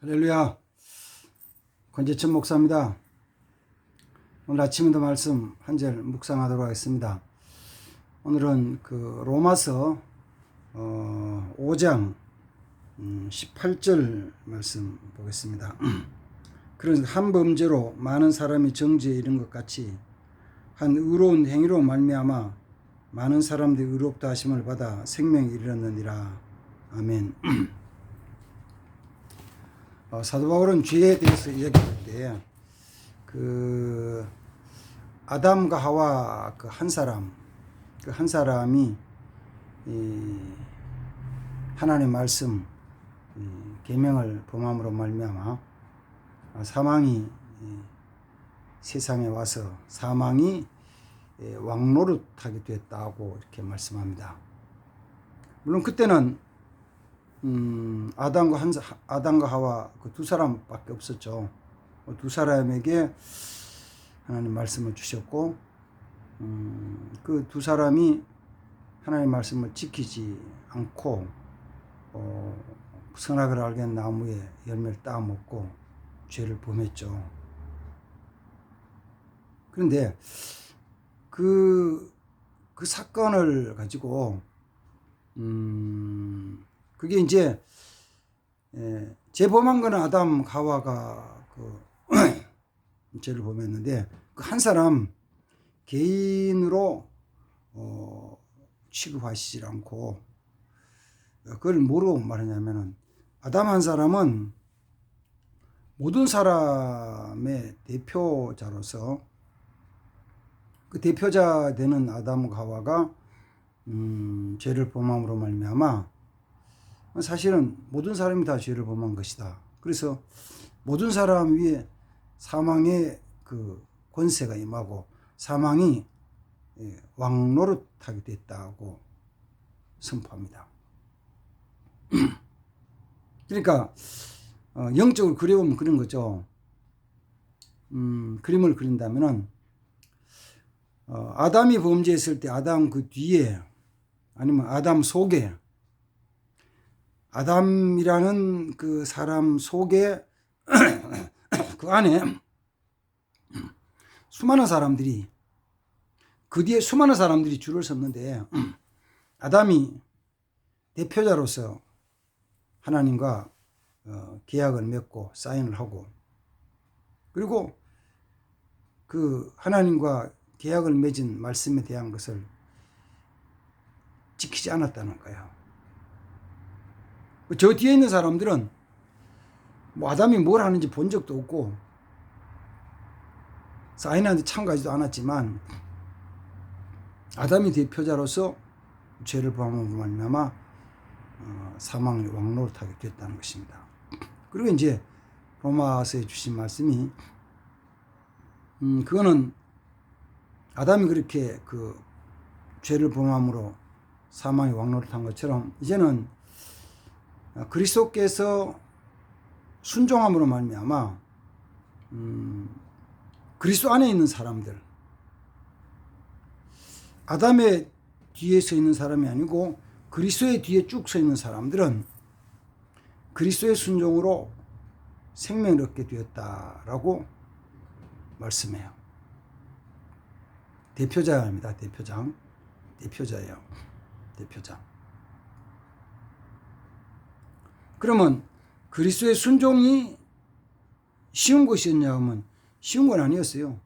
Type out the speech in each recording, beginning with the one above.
할렐루야. 권재천 목사입니다. 오늘 아침에도 말씀 한 절 묵상하도록 하겠습니다. 오늘은 그 로마서 5장 18절 말씀 보겠습니다. 그런 한 범죄로 많은 사람이 정죄에 이른 것 같이 한 의로운 행위로 말미암아 많은 사람들이 의롭다 하심을 받아 생명에 이르렀느니라. 아멘. 사도 바울은 죄에 대해서 이야기할 때 그 아담과 하와 그 한 사람이 하나님의 말씀 계명을 범함으로 말미암아 사망이 세상에 와서 사망이 왕노릇하게 됐다고 이렇게 말씀합니다. 물론 그때는 아담과 하와 그 두 사람밖에 없었죠. 두 사람에게 하나님 말씀을 주셨고, 그 두 사람이 하나님 말씀을 지키지 않고 선악을 알게 한 나무에 열매를 따먹고 죄를 범했죠. 그런데 그 사건을 가지고 그게 이제 재범한 거는 아담 하와가 그 죄를 범했는데 그 한 사람 개인으로 취급하시지 않고 그걸 뭐로 말하냐면은 아담 한 사람은 모든 사람의 대표자로서 그 대표자 되는 아담과 하와가 죄를 범함으로 말미암아 사실은 모든 사람이 다 죄를 범한 것이다. 그래서 모든 사람 위에 사망의 그 권세가 임하고 사망이 왕노릇하게 됐다고 선포합니다. 그러니까 영적으로 그려보면 그런 거죠. 그림을 그린다면은 아담이 범죄했을 때 아담 그 뒤에 아니면 아담 속에 아담이라는 그 사람 속에 그 안에 수많은 사람들이 그 뒤에 수많은 사람들이 줄을 섰는데 아담이 대표자로서 하나님과 계약을 맺고 사인을 하고 그리고 그 하나님과 계약을 맺은 말씀에 대한 것을 지키지 않았다는 거예요. 저 뒤에 있는 사람들은 뭐 아담이 뭘 하는지 본 적도 없고 사인한테 참가하지도 않았지만 아담이 대표자로서 죄를 범함으로 말미암아 사망의 왕노릇하게 됐다는 것입니다. 그리고 이제 로마서에 주신 말씀이 그거는 아담이 그렇게 그 죄를 범함으로 사망의 왕노릇한 것처럼 이제는 그리스도께서 순종함으로 말미암아 그리스도 안에 있는 사람들, 아담의 뒤에 서 있는 사람이 아니고 그리스도의 뒤에 쭉 서 있는 사람들은 그리스도의 순종으로 생명을 얻게 되었다라고 말씀해요. 대표자입니다. 대표자예요. 대표자. 그러면 그리스도의 순종이 쉬운 것이었냐 하면 쉬운 건 아니었어요.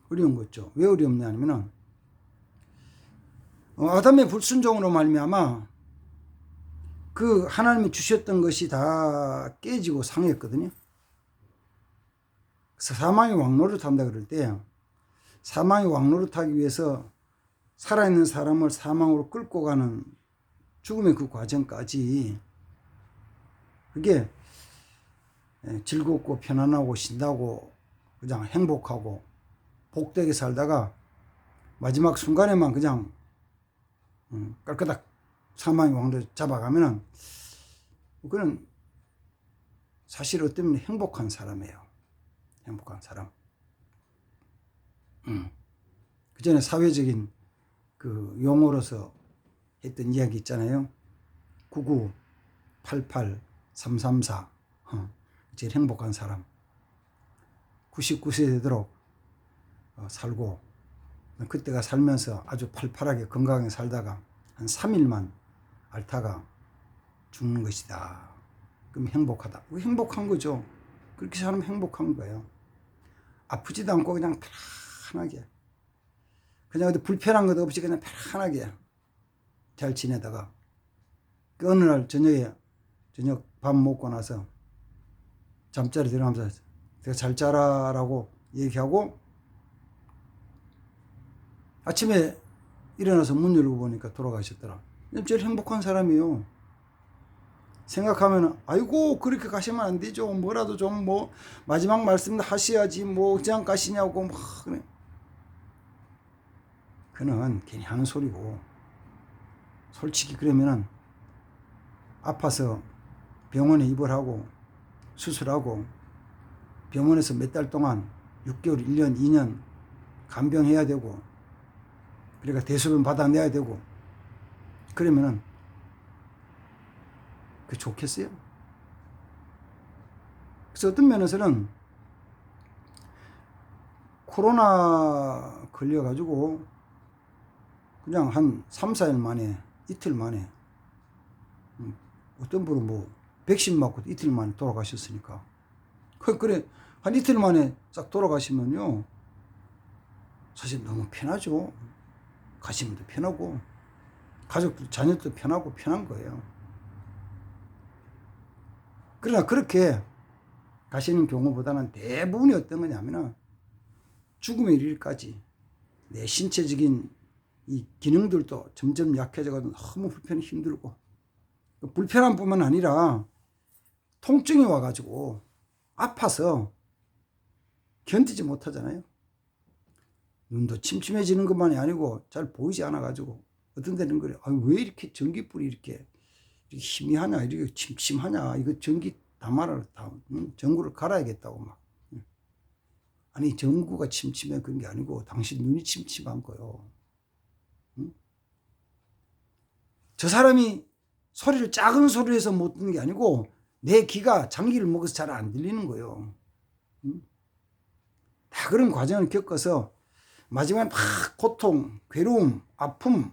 어려운 거죠. 왜 어렵냐 하면은 아담의 불순종으로 말미암아 그 하나님이 주셨던 것이 다 깨지고 상했거든요. 그래서 사망의 왕노릇 한다 그럴 때 사망의 왕노릇 하기 위해서 살아있는 사람을 사망으로 끌고 가는 죽음의 그 과정까지 그게 즐겁고 편안하고 신나고 그냥 행복하고 복되게 살다가 마지막 순간에만 그냥 깔끔딱 사망의 왕도 잡아가면은 그는 사실 어떤 면에 행복한 사람이에요. 행복한 사람. 그 전에 사회적인 그 용어로서 했던 이야기 있잖아요. 99, 88, 334 제일 행복한 사람. 99세 되도록 살고, 그때가 살면서 아주 팔팔하게 건강하게 살다가 한 3일만 앓다가 죽는 것이다. 그럼 행복하다. 행복한 거죠. 그렇게 살면 행복한 거예요. 아프지도 않고 그냥 편안하게, 그냥 어디 불편한 것도 없이 그냥 편안하게 잘 지내다가 그 어느 날 저녁 밥 먹고 나서 잠자리 들어가면서 내가 잘 자라라고 얘기하고 아침에 일어나서 문 열고 보니까 돌아가셨더라. 제일 행복한 사람이에요. 생각하면 아이고 그렇게 가시면 안 되죠. 뭐라도 좀 뭐 마지막 말씀 하셔야지 뭐 그냥 가시냐고 막 그래. 그는 괜히 하는 소리고, 솔직히 그러면은 아파서 병원에 입원하고 수술하고 병원에서 몇 달 동안 6개월, 1년, 2년 간병해야 되고, 그러니까 대소변 받아내야 되고, 그러면은 그 좋겠어요? 그래서 어떤 면에서는 코로나 걸려가지고 그냥 한 3, 4일 만에, 이틀 만에, 어떤 분은 뭐 백신 맞고 이틀 만에 돌아가셨으니까, 그래 한 이틀 만에 싹 돌아가시면요 사실 너무 편하죠. 가시면 더 편하고 가족들 자녀도 편하고 편한 거예요. 그러나 그렇게 가시는 경우보다는 대부분이 어떤 거냐면은 죽음의 일까지 내 신체적인 이 기능들도 점점 약해져가지고 너무 불편히 힘들고, 불편한 뿐만 아니라 통증이 와가지고 아파서 견디지 못하잖아요. 눈도 침침해지는 것만이 아니고 잘 보이지 않아가지고 어떤 데는 그래, 왜 이렇게 전기불이 이렇게 희미하냐, 이렇게 침침하냐, 이거 전기 다 말아라, 전구를 갈아야겠다고 막. 아니 전구가 침침해 그런 게 아니고 당신 눈이 침침한 거요. 저 사람이 소리를 작은 소리로 해서 못 듣는 게 아니고 내 귀가 장기를 먹어서 잘 안 들리는 거예요. 다 그런 과정을 겪어서 마지막에 막 고통, 괴로움, 아픔,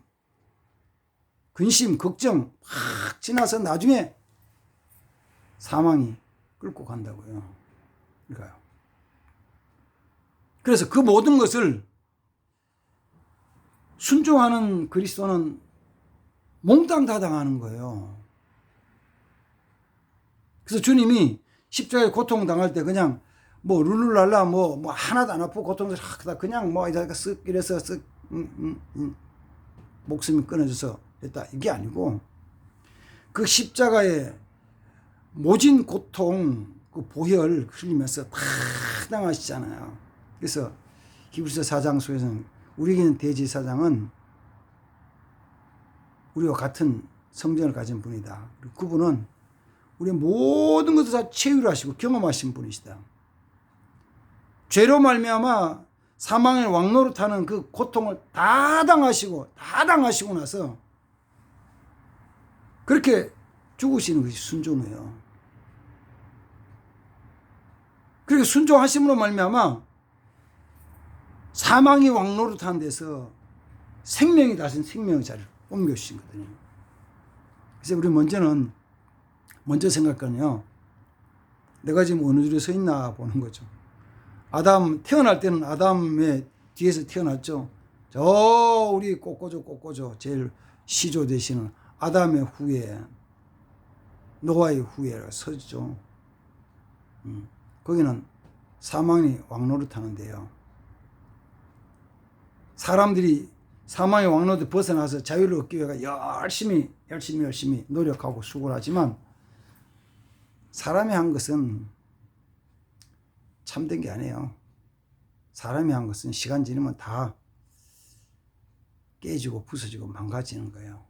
근심, 걱정 막 지나서 나중에 사망이 끌고 간다고요. 그러니까요. 그래서 그 모든 것을 순종하는 그리스도는 몽땅 다 당하는 거예요. 그래서 주님이 십자가에 고통당할 때 그냥 뭐 룰루랄라 뭐 하나도 안 아프고 고통을 그냥 뭐 쓱 이래서 쓱 목숨이 끊어져서 했다, 이게 아니고 그 십자가에 모진 고통, 그 보혈 흘리면서 다 당하시잖아요. 그래서 히브리서 4장 속에서는 우리에게는 대제사장은 우리와 같은 성전을 가진 분이다. 그분은 우리의 모든 것을 다 체휼하시고 경험하신 분이시다. 죄로 말미암아 사망의 왕노릇하는 그 고통을 다 당하시고 나서 그렇게 죽으시는 것이 순종이에요. 그렇게 순종하심으로 말미암아 사망이 왕노릇한 데서 생명이 다신 생명의 자리를 옮겨주신 거거든요. 그래서 우리 먼저 생각하면요, 내가 지금 어느 줄에 서 있나 보는 거죠. 아담 태어날 때는 아담의 뒤에서 태어났죠. 저 우리 꼬꼬조 제일 시조 되시는 아담의 후에, 노아의 후에 서죠. 거기는 사망이 왕노릇하는데요, 사람들이 사망의 왕노릇 벗어나서 자유를 얻기 위해 열심히 노력하고 수고를 하지만 사람이 한 것은 참된 게 아니에요. 사람이 한 것은 시간 지나면 다 깨지고 부서지고 망가지는 거예요.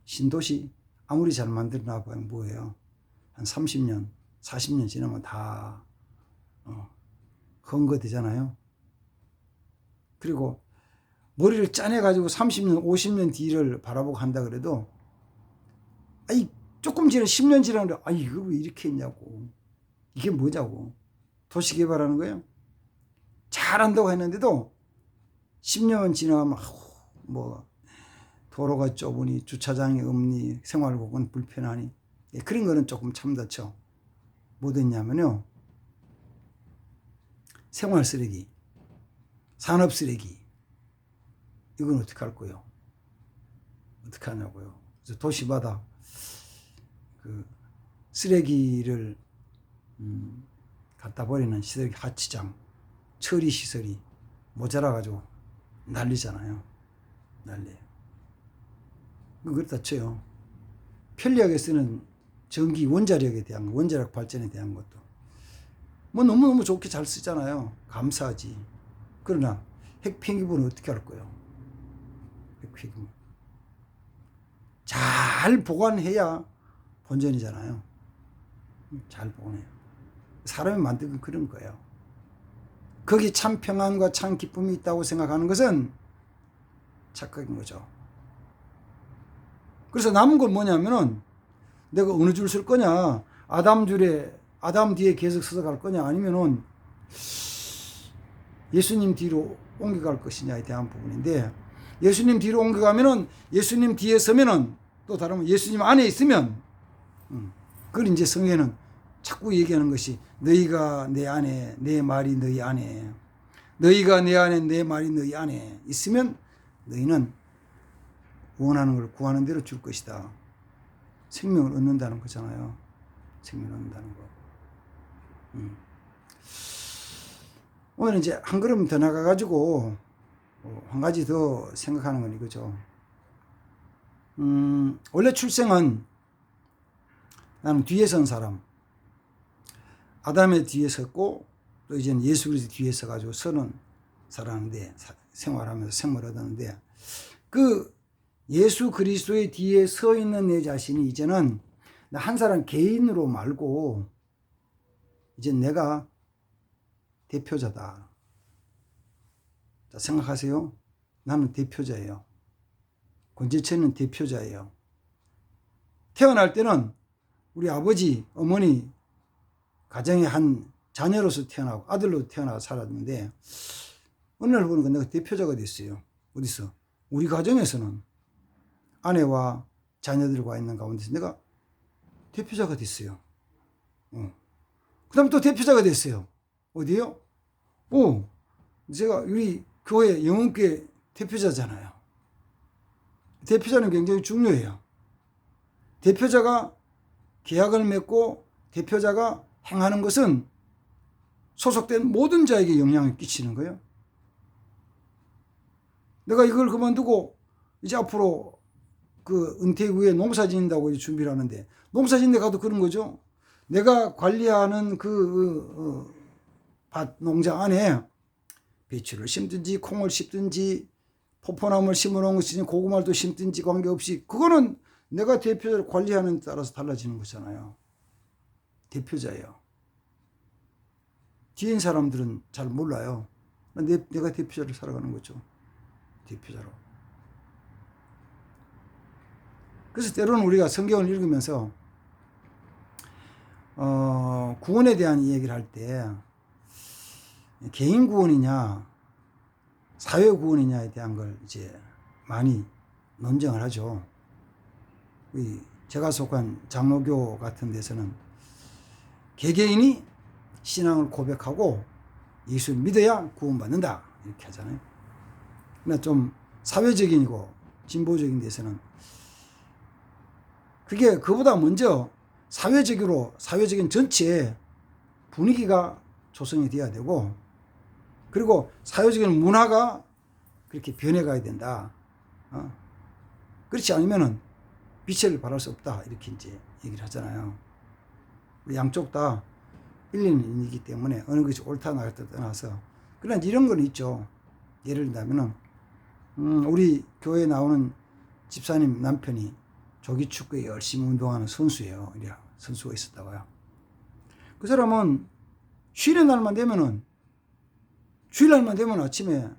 신도시 아무리 잘 만들어놔 보면 뭐예요? 한 30년, 40년 지나면 다 헌거되잖아요. 그리고 머리를 짜내가지고 30년, 50년 뒤를 바라보고 한다 그래도 조금 지나 10년 지나는데 이거 왜 이렇게 했냐고. 이게 뭐냐고. 도시개발하는 거예요. 잘한다고 했는데도 10년 지나면 뭐 도로가 좁으니 주차장이 없니 생활공간 불편하니 그런 거는 조금 참다쳐. 뭐 됐냐면요. 생활 쓰레기, 산업 쓰레기 이건 어떻게 할 거예요? 어떻게 하냐고요. 그래서 도시마다 그 쓰레기를 갖다 버리는 쓰레기 하치장, 처리 시설이 모자라가지고 난리잖아요. 난리예요. 그렇다 쳐요. 편리하게 쓰는 전기 원자력에 대한 원자력 발전에 대한 것도 뭐 너무너무 좋게 잘 쓰잖아요. 감사하지. 그러나 핵폐기물은 어떻게 할 거예요? 핵폐기물 잘 보관해야 본전이잖아요. 잘 보관해요. 사람이 만든 그런 거예요. 거기 참 평안과 참 기쁨이 있다고 생각하는 것은 착각인 거죠. 그래서 남은 건 뭐냐면은 내가 어느 줄 쓸 거냐, 아담 뒤에 계속 서서 갈 거냐, 아니면은 예수님 뒤로 옮겨갈 것이냐에 대한 부분인데, 예수님 뒤로 옮겨가면은 예수님 뒤에 서면은 또 다르면 예수님 안에 있으면 그걸 이제 성경에는 자꾸 얘기하는 것이 너희가 내 안에 내 말이 너희 안에 너희가 내 안에 내 말이 너희 안에 있으면 너희는 원하는 걸 구하는 대로 줄 것이다. 생명을 얻는다는 거잖아요. 생명을 얻는다는 거. 오늘 이제 한 걸음 더 나가가지고 한 가지 더 생각하는 건 이거죠. 원래 출생은 나는 뒤에 선 사람, 아담의 뒤에 섰고 또 이제는 예수 그리스도 뒤에 서가지고 서는 사람인데 생활하면서 생물을 얻었는데 그 예수 그리스도의 뒤에 서 있는 내 자신이 이제는 한 사람 개인으로 말고 이제 내가 대표자다. 자, 생각하세요. 나는 대표자예요. 권재천은 대표자예요. 태어날 때는 우리 아버지, 어머니 가정의 한 자녀로서 태어나고 아들로 태어나서 살았는데 어느 날 보니까 내가 대표자가 됐어요. 어디서? 우리 가정에서는 아내와 자녀들과 있는 가운데서 내가 대표자가 됐어요. 그 다음에 또 대표자가 됐어요. 어디요? 제가 우리 교회 영혼교회 대표자잖아요. 대표자는 굉장히 중요해요. 대표자가 계약을 맺고 대표자가 행하는 것은 소속된 모든 자에게 영향을 끼치는 거예요. 내가 이걸 그만두고 이제 앞으로 그 은퇴 후에 농사 짓는다고 준비를 하는데 농사 짓는 데 가도 그런 거죠. 내가 관리하는 그 밭 농장 안에 배추를 심든지 콩을 심든지 포포나무를 심어놓은 것이지 고구마를 심든지 관계없이 그거는 내가 대표자를 관리하는 데 따라서 달라지는 거잖아요. 대표자예요. 뒤인 사람들은 잘 몰라요. 내가 대표자로 살아가는 거죠. 대표자로. 그래서 때로는 우리가 성경을 읽으면서 구원에 대한 이야기를 할 때 개인 구원이냐 사회 구원이냐에 대한 걸 이제 많이 논쟁을 하죠. 제가 속한 장로교 같은 데서는 개개인이 신앙을 고백하고 예수를 믿어야 구원받는다 이렇게 하잖아요. 그러나 좀 사회적이고 진보적인 데서는 그게 그보다 먼저 사회적인 전체 분위기가 조성이 돼야 되고 그리고 사회적인 문화가 그렇게 변해가야 된다. 그렇지 않으면은 빛을 발할 수 없다 이렇게 이제 얘기를 하잖아요. 양쪽 다 일리는 이기 때문에 어느 것이 옳다 나갔다 떠나서 그러나 이런 건 있죠. 예를 들자면은 우리 교회에 나오는 집사님 남편이 조기 축구에 열심히 운동하는 선수예요. 선수가 있었다고요. 그 사람은 쉬는 날만 되면 아침에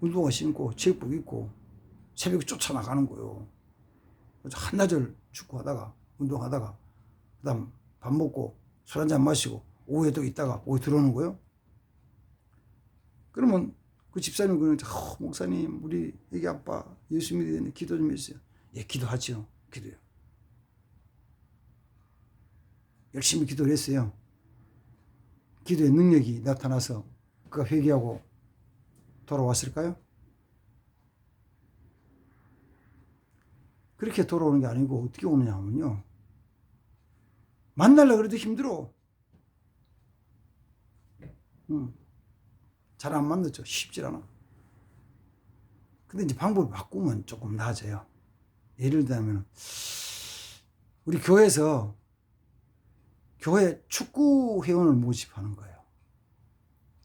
운동화 신고 체육복 입고 새벽에 쫓아나가는 거예요. 그래서 한나절 축구하다가 운동하다가 그다음 밥 먹고 술 한잔 마시고 오후에 또 있다가 오후에 들어오는 거예요. 그러면 그 집사님 그러는 목사님 우리 애기 아빠 예수 믿는데 기도 좀 해주세요. 예, 기도하죠. 기도요. 열심히 기도를 했어요. 기도의 능력이 나타나서 그가 회개하고 돌아왔을까요? 그렇게 돌아오는 게 아니고 어떻게 오느냐 하면요. 만나려고 그래도 힘들어. 잘 안 만났죠. 쉽질 않아. 근데 이제 방법을 바꾸면 조금 나아져요. 예를 들면 우리 교회에서 교회 축구 회원을 모집하는 거예요.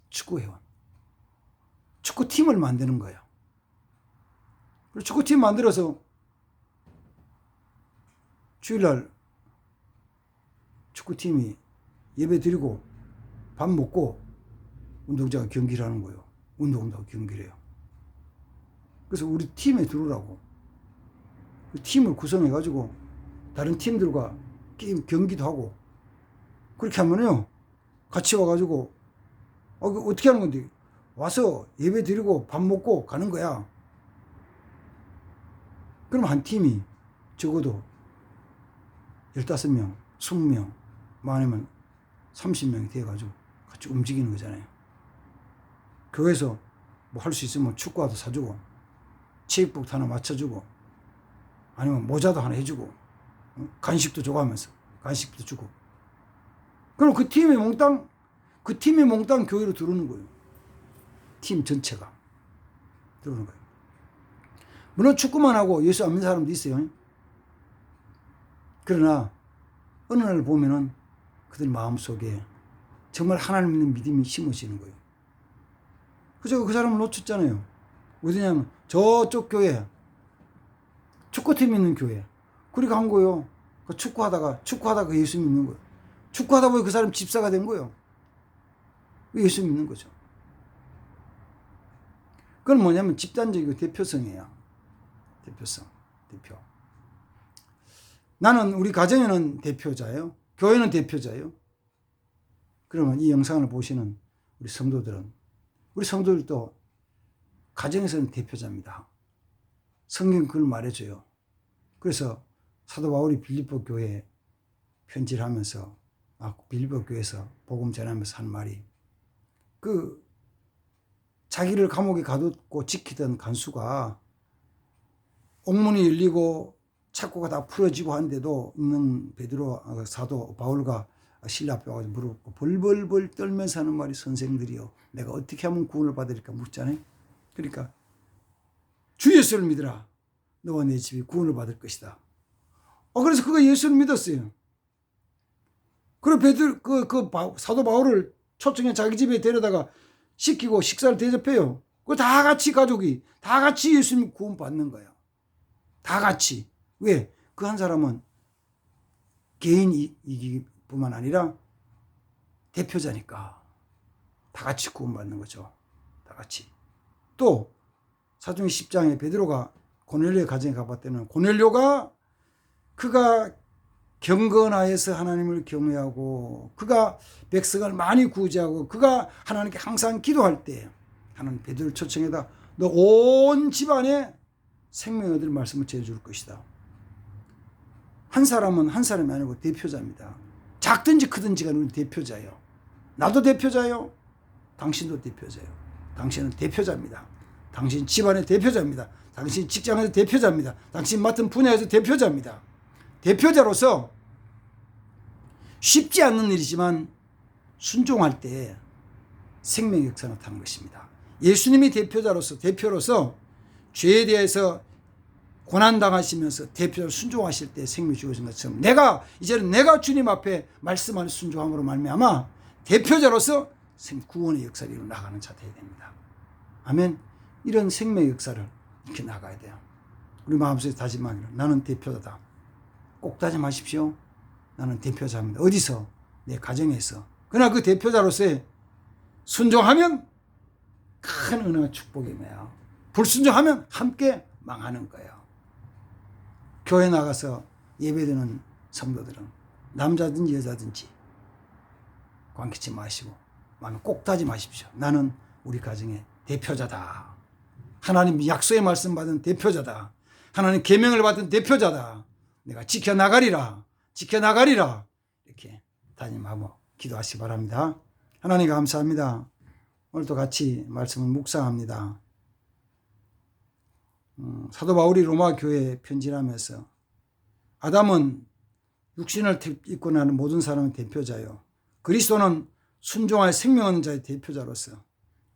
축구 회원. 축구팀을 만드는 거예요. 그리고 축구팀 만들어서 주일날 축구팀이 예배 드리고 밥 먹고 운동장에 경기를 하는 거예요. 운동한다고 경기를 해요. 그래서 우리 팀에 들어오라고. 그 팀을 구성해가지고 다른 팀들과 경기도 하고 그렇게 하면요. 같이 와가지고 어떻게 하는 건데 와서 예배 드리고 밥 먹고 가는 거야. 그럼 한 팀이 적어도 15명, 20명, 많으면 30명이 돼가지고 같이 움직이는 거잖아요. 교회에서 뭐 할 수 있으면 축구화도 사주고 체육복 하나 맞춰주고 아니면 모자도 하나 해주고 간식도 줘가면서 간식도 주고 그럼 그 팀이 몽땅 교회로 들어오는 거예요. 팀 전체가 들어오는 거예요. 물론 축구만 하고 예수 안 믿는 사람도 있어요. 그러나 어느 날 보면은 그들 마음속에 정말 하나님 믿는 믿음이 심어지는 거예요. 그래서 그 사람을 놓쳤잖아요. 어디냐면 저쪽 교회 축구팀 있는 교회 그리 간 거예요. 축구하다가 예수 믿는 거예요. 축구하다 보니 그 사람 집사가 된 거예요. 예수 믿는 거죠. 그건 뭐냐면 집단적이고 대표성이에요. 대표. 나는 우리 가정에는 대표자예요. 교회는 대표자예요. 그러면 이 영상을 보시는 우리 성도들도 가정에서는 대표자입니다. 성경 그걸 말해줘요. 그래서 사도 바울이 빌립보 교회에 편지를 하면서 빌립보 교회에서 복음 전하면서 한 말이 자기를 감옥에 가두고 지키던 간수가 옥문이 열리고 착고가 다 풀어지고 한데도 있는 베드로 사도 바울과 신라 앞에 와서 물었고 벌벌벌 떨면서 하는 말이 선생들이요 내가 어떻게 하면 구원을 받을까 묻잖아요. 그러니까 주 예수를 믿으라 너와 내 집이 구원을 받을 것이다. 그래서 그가 예수를 믿었어요. 그리고 사도 바울을 초청해 자기 집에 데려다가 시키고 식사를 대접해요. 다 같이 가족이 다 같이 예수님 구원 받는 거예요. 다 같이. 왜? 그 한 사람은 개인이기뿐만 아니라 대표자니까 다 같이 구원받는 거죠. 다 같이. 또 사도행전 10장에 베드로가 고넬료의 가정에 가봤을 때는 고넬료가 그가 경건하여서 하나님을 경외하고 그가 백성을 많이 구제하고 그가 하나님께 항상 기도할 때 하나님 베드로를 초청해다 너 온 집안에 생명 얻을 말씀을 전해줄 것이다. 한 사람은 한 사람이 아니고 대표자입니다. 작든지 크든지가 우리 대표자예요. 나도 대표자예요. 당신도 대표자예요. 당신은 대표자입니다. 당신 집안의 대표자입니다. 당신 직장에서 대표자입니다. 당신 맡은 분야에서 대표자입니다. 대표자로서 쉽지 않는 일이지만 순종할 때 생명의 역사가 나타나는 것입니다. 예수님이 대표로서 죄에 대해서 고난당하시면서 대표로 순종하실 때 생명이 주어진 것처럼 이제는 내가 주님 앞에 말씀하는 순종함으로 말미암아 대표자로서 구원의 역사를 이루어 나가는 자 되어야 됩니다. 아멘. 이런 생명의 역사를 이렇게 나가야 돼요. 우리 마음속에 다짐하기로 나는 대표자다. 꼭 다짐하십시오. 나는 대표자입니다. 어디서? 내 가정에서. 그러나 그 대표자로서의 순종하면 큰 은혜와 축복이며 불순종하면 함께 망하는 거예요. 교회 나가서 예배드리는 성도들은 남자든지 여자든지 관계치 마시고 마음에 꼭 다짐하십시오. 나는 우리 가정의 대표자다. 하나님 약속의 말씀 받은 대표자다. 하나님 계명을 받은 대표자다. 내가 지켜나가리라. 지켜나가리라. 이렇게 다짐하고 기도하시기 바랍니다. 하나님 감사합니다. 오늘도 같이 말씀을 묵상합니다. 사도 바울이 로마 교회에 편지하면서 아담은 육신을 입고 나는 모든 사람의 대표자요. 그리스도는 순종할 생명 얻는 자의 대표자로서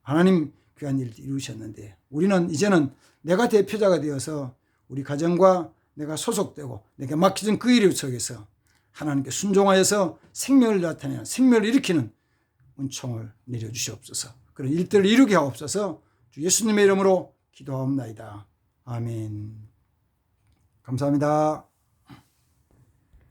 하나님 귀한 일을 이루셨는데 우리는 이제는 내가 대표자가 되어서 우리 가정과 내가 소속되고 내게 맡겨진 그 일 속에서 하나님께 순종하여서 생명을 나타내는 생명을 일으키는 은총을 내려주시옵소서. 그런 일들을 이루게 하옵소서. 주 예수님의 이름으로 기도하옵나이다. 아멘. 감사합니다.